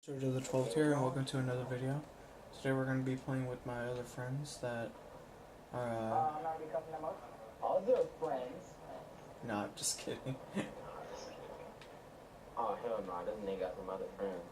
To the 12th here, and welcome to another video. Today we're going to be playing with my other friends that are, Other friends? nah, just kidding. Oh, hell no, this nigga got some other friends.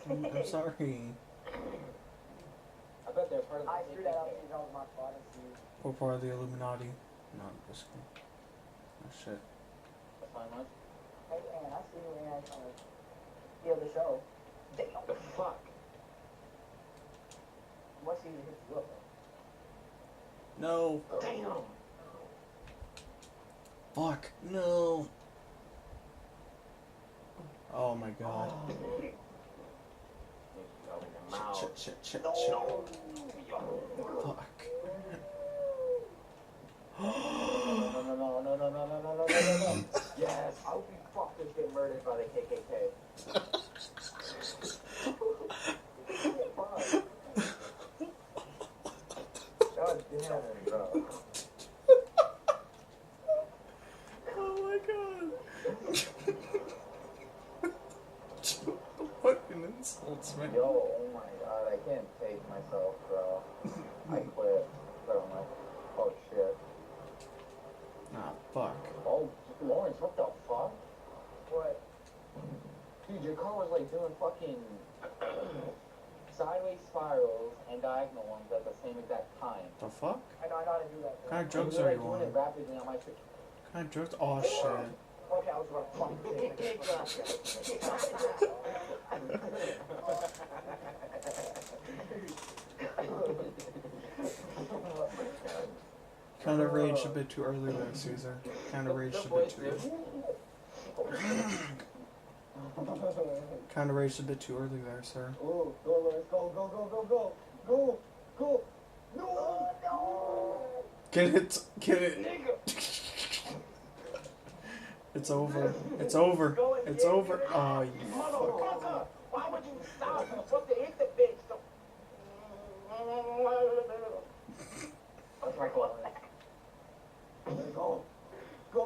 I'm sorry. I bet they're part of the I threw that out to you, my spot and see. We're part of the Illuminati. No, I'm just kidding. Oh shit. That's fine, man. Hey, Ann, I see you and trying to steal the show. Damn. The fuck? What season hits you up? No. Damn! Fuck. No. Oh my god. Shit. No. Fuck. No. Yes, I hope you fuckers get murdered by the KKK. God damn it, bro. Oh my god. Fucking insults, man. Yo, oh my god, I can't take myself, bro. I quit. But I'm like, oh shit. Nah, fuck. Oh, Lawrence, what the fuck? What? Dude, your car was like doing fucking sideways spirals and diagonal ones at the same exact time. The fuck? I know how to do that. What kind of And drugs you were are like you doing on? it rapidly on my What kind of drugs? Oh shit. Okay, I was gonna fucking Kind of raged a bit too early there, Caesar. Kind of raged a bit too early. Kind of raged a bit too early there, sir. Oh, go, Lawrence, go. No. Get it. Nigga. It's over. Oh, you fuck. Motherfucker, why would you stop? You're supposed to hit the bitch. That's right, go.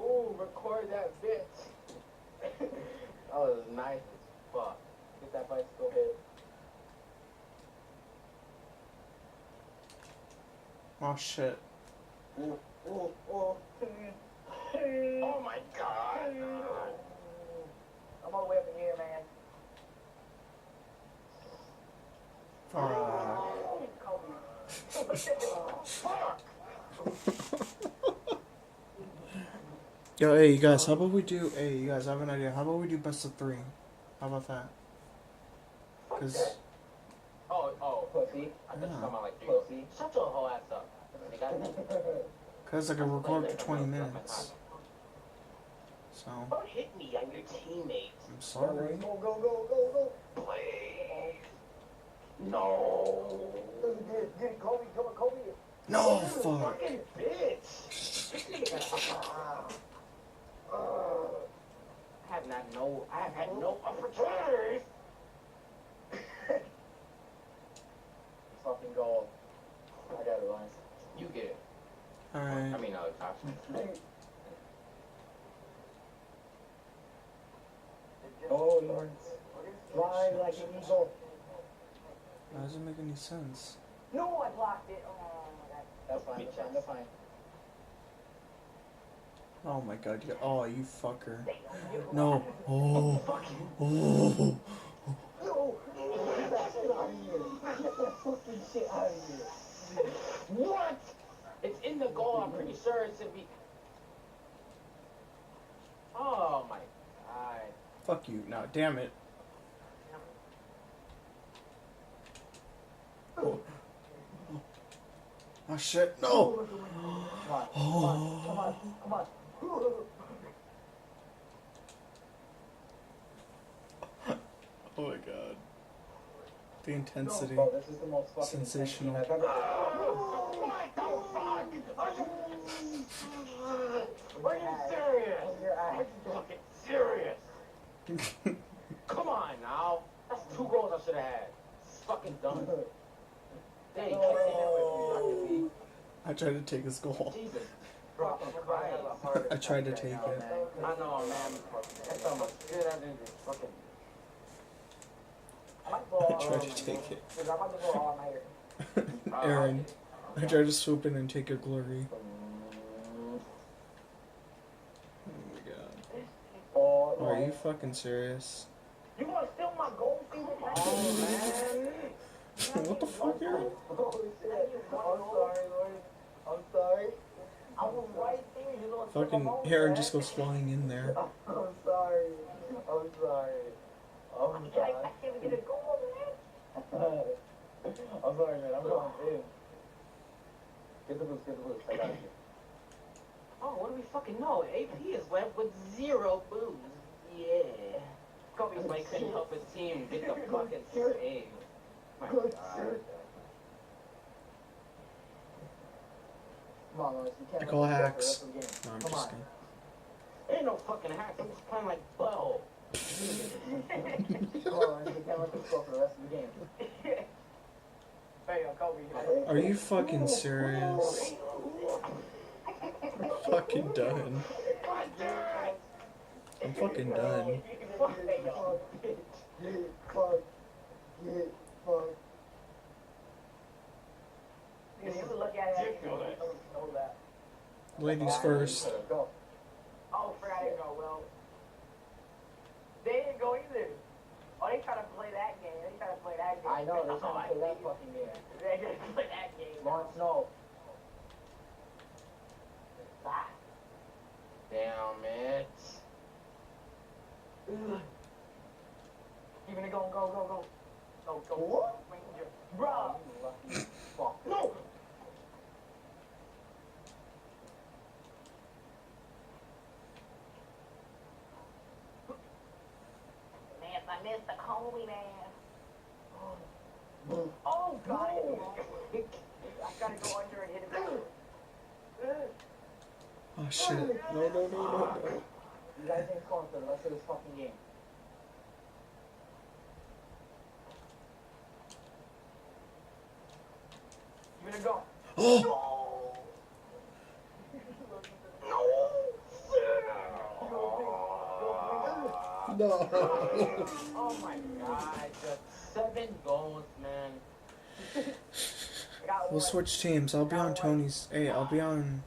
Oh, record that bitch. That was nice as fuck. Get that bicycle hit. Oh shit. Oh my god. I'm all the way up in here, man. Fuck. Yo, hey, you guys, how about we do... Hey, you guys, I have an idea. How about we do best of 3? How about that? Because... Oh, pussy. I thought you were talking about like pussy. Shut your whole ass up. Cause I can record for 20 minutes. So... Don't hit me, I'm your teammate. I'm sorry. Go. Please. No. Get Kobe, come on, Kobe. No, fuck. Fucking bitch. I have had no opportunities. Fucking goal. I got it, Lawrence. You get it. Alright. I mean, option. Oh, Lawrence. Fly like an eagle. That doesn't make any sense. No, I blocked it. Oh, my God. That's fine. Oh my god, you fucker. No. Oh. No! Get that shit out of here. Get that fucking shit out of here. What? It's in the goal, I'm pretty sure it should be. Oh my god. Fuck you. No, damn it. Oh shit, no! Come on. Oh my god. The intensity. Bro, this is the most fucking Sensational. I've ever. What the fuck? Are you serious? Are you fucking serious? Come on now. That's 2 goals I should have had. It's fucking dumb. Dang, you can't say that with me. I tried to take his goal. Jesus. Fucking Christ. I tried to take it. I know, man. That's so much tried to take it. Dude, I'm about to go all nighter. Aaron, I tried to swoop in and take your glory. Oh my god. Oh, Are you fucking serious? You want to steal my gold fever? Oh, man. What the fuck, Aaron? Oh, shit. I'm sorry, Lord. I'm sorry. I was right there. You know, Fucking Aaron just goes flying in there. I'm sorry. I'm sorry. I'm sorry. I can't get a goal, man. I'm sorry, man. I'm going in. Get the boost. I got you. Oh, what do we fucking know? AP is left with 0 booze. Yeah. Kobe's Mike couldn't help his team get the fucking save. My Good God. shit. Come on, Lawrence. You can't I let call this go for the hacks. rest of the game. No, I'm Come just on. kidding. Ain't no fucking hacks. I'm just playing like butthole. Come on, Lawrence. You can't let this go for the rest of the game. There you go, Kobe. Are you fucking serious? I'm fucking done. God damn it. I'm fucking done. Fuck that, yo. Get fucked. You look at it. Ridiculous. Know that. Ladies first. Go. Oh, forgot I didn't go. Well, they didn't go either. Oh, they try to play that game. They try to play that game. I know, they're trying to play that fucking game. They try to play that game. Lawrence, no. Ah. Damn it. Even go. Go. What? Ranger. Bruh. You lucky fuck. No. Man, I missed the Kobe, man. Oh, God. I gotta go under and hit it back. Oh shit. No. You guys ain't scoring for the rest of this fucking game. You gonna go? Oh! No. Oh my God. Just 7 goals, man. I got We'll one. switch teams. I'll be on Tony's. Hey, I'll be on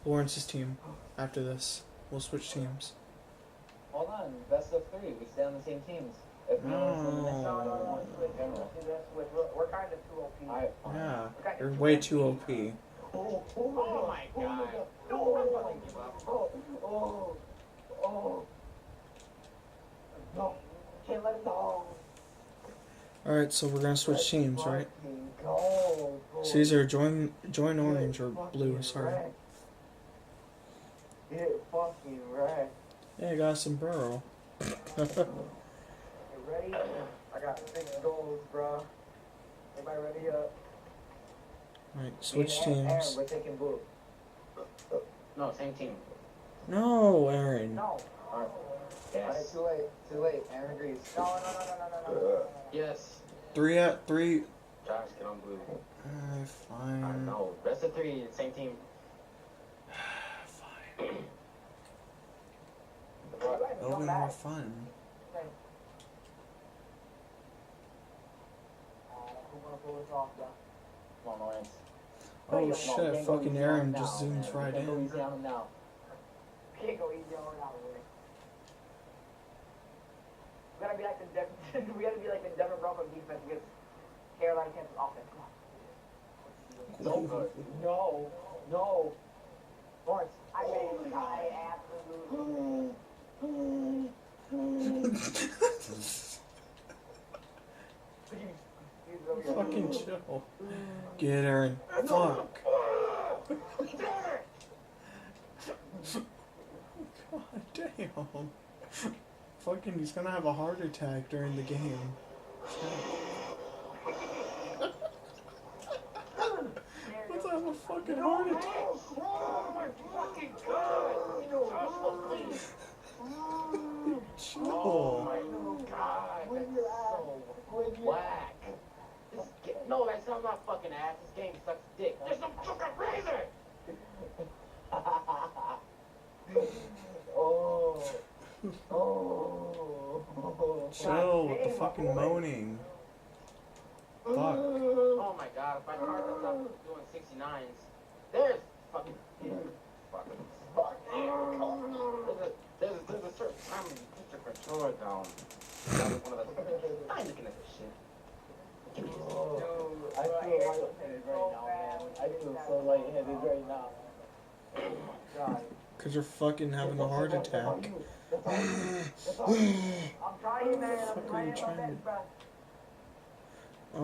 Lawrence's team after this. We'll switch teams. Hold on, best of 3. We stay on the same teams. If no one's in the next No. one, in general. See this? We're kind of too OP. Alright, fine. Yeah, you're way too OP. Oh my God. Oh, I'm fucking give up. oh. No, can't let it go. Alright, so we're gonna switch teams, right? Fucking go. Caesar, join orange or blue, sorry. Get fucking wrecked. Yeah, I got a sombrero. You ready? I got 6 goals, bro. Everybody ready up? Alright, switch Me and Aaron, teams. we're taking blue. No, same team. No, Aaron. No. Alright, Yes. too late. Aaron agrees. No. Yes. 3 at 3. Josh, get on blue. I Fine. know. Best of 3, same team. Fine. It'll be more fun. Who wanna pull this off, bro? Come on, Lawrence. Oh shit, fucking Aaron just zooms right Go in. easy on him now. Can't go easy on her now, really. We gotta be like the we gotta be like the Denver Broncos defense against Carolina Panthers offense. Come on. So good. No. Lawrence. I absolutely. Fucking chill. Get Aaron. Fuck. God damn. Fucking, he's gonna have a heart attack during the game. Let's have a fucking heart attack. Oh my fucking God. Chill. Oh my God. That's so whack. No, that's not fucking ass. This game sucks dick. There's no fucking razor. Oh. Chill with the fucking moaning. Oh my god, if I start doing 69s, there's fucking. There's a certain time when you put your controller down. That was one of those. I ain't looking at this shit. Give me this. I feel lightheaded right now, man. I feel so lightheaded right now. Oh my god. Cause you're fucking having a heart attack. I'm trying, man. I'm Fuck are trying you my trying best, to- bro. Oh,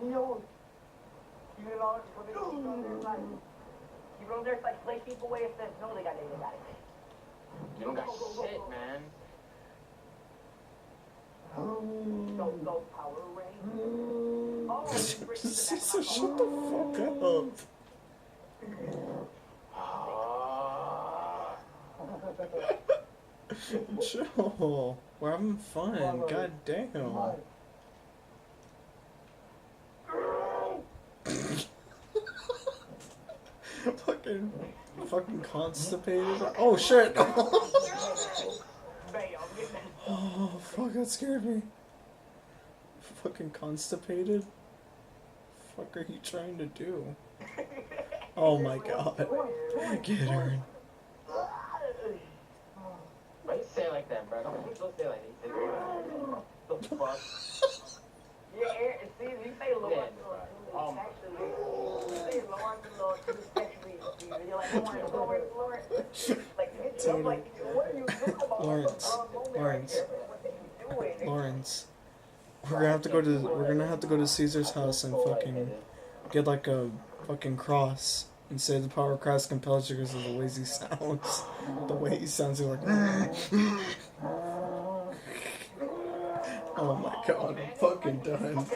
No. You know, keep on there, it's like play people away. It says no, they got it. You don't got shit, man. Don't go Power Rangers. Oh, so shut the fuck up. Chill. We're having fun. God damn. Fucking constipated. Oh shit. Oh fuck, that scared me. Fucking constipated. Fuck are you trying to do? Oh my god. Get her. Why you say it like that, bro? Don't say it like that. The fuck? Yeah, see, you say Lord. Actually, you say Lord, actually, you're like, Lord. Like, it's like, what are you doing about Lawrence. We're gonna have to go to Caesar's house and fucking get like a fucking cross and say the power of Christ compels you because of the way he sounds. The way he sounds, he's like. Oh my god, I'm fucking done.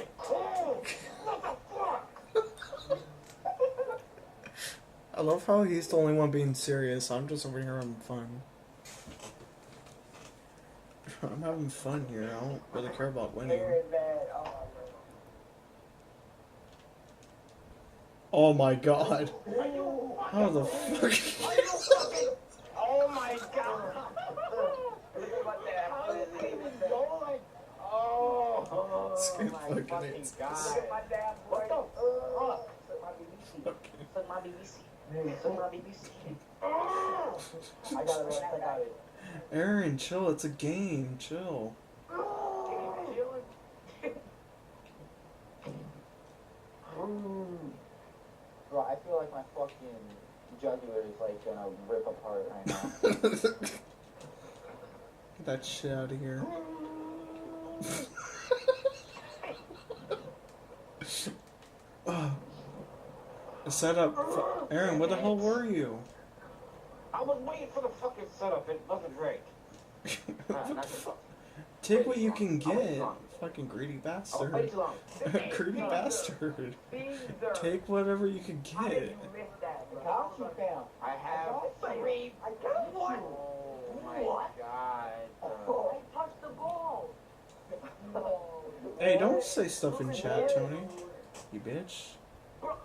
I love how he's the only one being serious. I'm just over here having fun. I'm having fun here. I don't really care about winning. Oh my god. How the fuck? Oh my god. Oh This my fucking fucking hates god. this. What the fuck? Suck my BBC. Suck my BBC. I got it, I got it. Aaron, chill. It's a game. Chill. Bro, I feel like my fucking jugular is like gonna rip apart right now. Get that shit out of here. Setup. Aaron, where the hell were you? I was waiting for the fucking setup. It wasn't right. Take what you can get. Fucking greedy bastard. Way too long. Greedy bastard. Take whatever you can How did get. you miss that, bro? How you found? I have 3. I got one. Oh my god. I touched the ball. Hey, don't say stuff in chat, Tony. You bitch. What?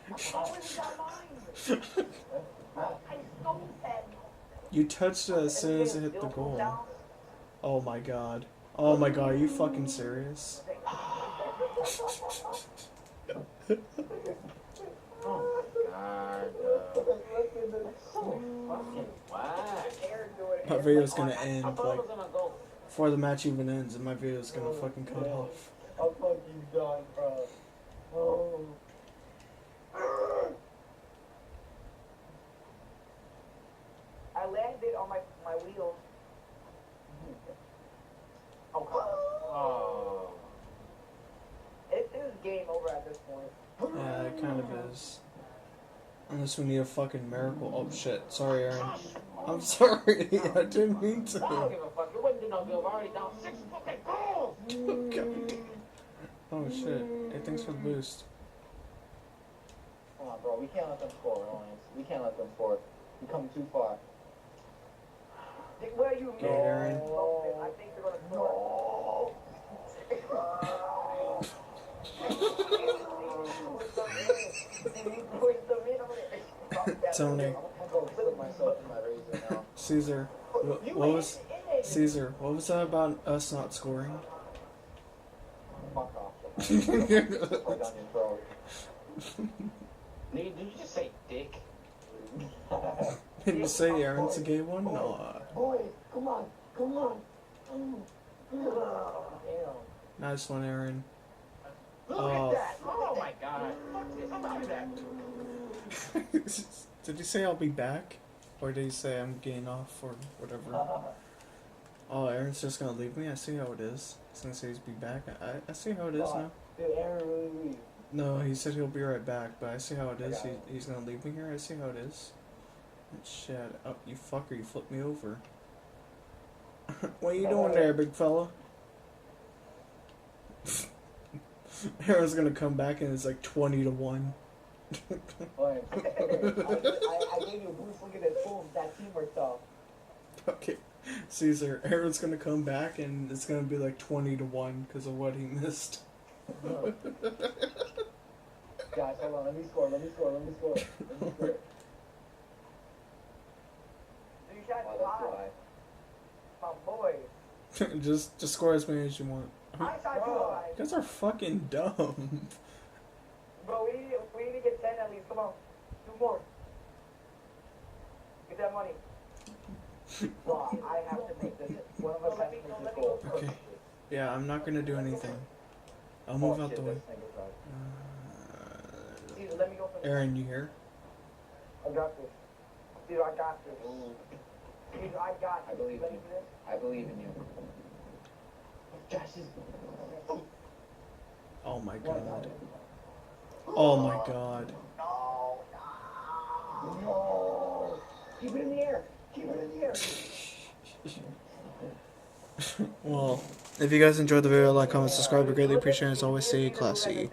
How is that mine? I stole that. You touched it as soon as it hit the goal. Oh my god. Oh my god, are you fucking serious? Oh god. Fucking whack. My video's gonna end I thought it like was gonna go. before the match even ends, and my video's gonna fucking cut off. I'm fucking done, bro. Oh. I landed on my wheels. Oh. It is game over at this point. Yeah, it kind of is. Unless we need a fucking miracle. Oh shit. Sorry, Aaron. I'm sorry. I didn't mean I don't to. give a fuck. It wouldn't do no good. We're already down 6 fucking goals. Oh shit. Hey, thanks for the boost. Come on, bro. We can't let them score, Lawrence. We can't let them score. We come too far. Where you Get Aaron. I think they're gonna score. Tony. I'm gonna go slip myself in my razor now. Caesar. What was Caesar, what was that about us not scoring? Fuck off. Right down your throat. Did you just say dick? Did you say Aaron's a gay one? No. Boys, come on. Damn. Nice one, Aaron. Look Oh. at that! Oh my god! Fuck this! Look at that! Did you say I'll be back? Or did you say I'm getting off or whatever? Oh, Aaron's just gonna leave me? I see how it is. He's gonna say he's be back. I see how it is now. Did Aaron really leave? No, he said he'll be right back, but I see how it is. He's gonna leave me here. I see how it is. Shit. Oh, you fucker, you flipped me over. What are you doing there, big fella? Aaron's gonna come back and it's like 20-1. I gave you a boost. Look at this. Boom. That teamwork stuff. Okay. Caesar, Aaron's gonna come back and it's gonna be like 20-1 because of what he missed. Guys, hold on. Let me score. You shot too high. My boy. just score as many as you want. I shot too high. You guys are fucking dumb. Bro, we need to get 10 at least. Come on. 2 more. Get that money. Well, I have to make this. One of us has to make this goal. Okay. Yeah, I'm not gonna do anything. I'll move out the way. Caesar, let me go for this. Aaron, you here? I got this. Caesar, I got this. Caesar, I got this. I believe Ready you. for this? I believe in you. Josh is. Oh my god. Oh my god. No. Keep it in the air. Keep it in the air. Well, if you guys enjoyed the video, like, comment, subscribe. We greatly appreciate it. As always, stay classy.